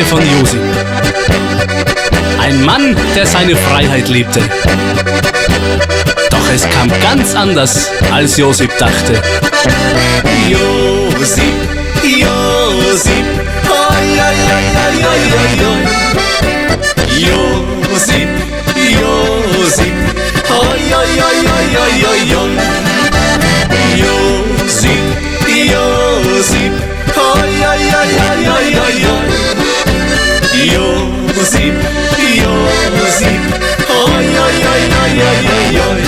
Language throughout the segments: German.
Geschichte von Josip. Ein Mann, der seine Freiheit liebte. Doch es kam ganz anders, als Josip dachte. Josip, Josip, oi, oi, oi, oi, oi, oi, oi. Josip, Josip, oi, oi, oi, oi, oi, oi, oi. Josip, Josip, oi, oi, oi, oi, oi, oi, oi. Josip, Josip, oi, oi, oi, oi, oi, oi, oi.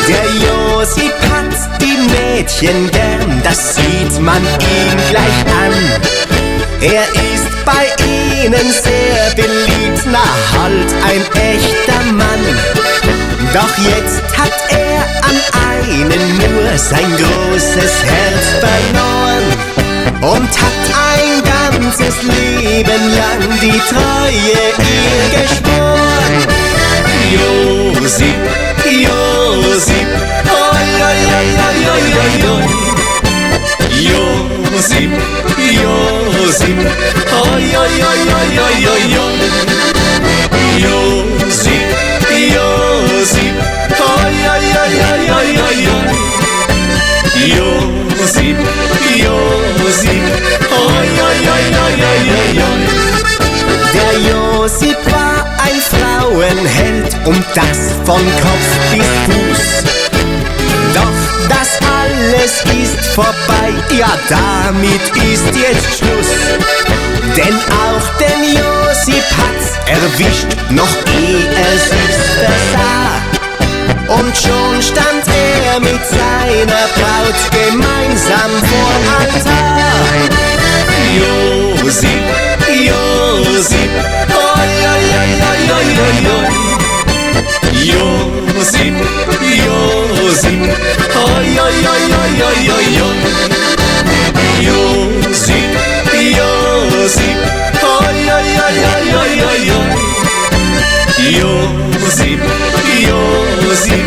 Der Josip hat die Mädchen gern, das sieht man ihm gleich an. Er ist bei ihnen sehr beliebt, na halt ein echter Mann. Doch jetzt hat er an einen nur sein großes Herz verloren und hat ein ganzes Leben lang die Treue ihr geschworen. Josip, Josip, oi, oi, oi, oi, oi, oi, oi. Josip, Josip, oi, oi, oi, oi, oi, oi, oi. Josip, Josip, oi, oi, oi, oi, oi, oi, oi. Josip, Josip, oi, oi, oi, oi, oi, oi, oi. Der Josip war ein Frauenheld und das von Kopf bis Fuß. Doch das alles ist vorbei, ja damit ist jetzt Schluss. Denn auch den Josip hat's erwischt, noch ehe er sich's versah. Und schon stand er mit seiner Braut gemeinsam vorm Altar. Josip, Josip, oi, oi, oi, oi, oi, oi, oi. Josip, Josip, oi, oi, oi, oi, oi, oi, oi. Josip, Josip, oi, oi, oi, oi, oi, oi, oi. Josip, Josip,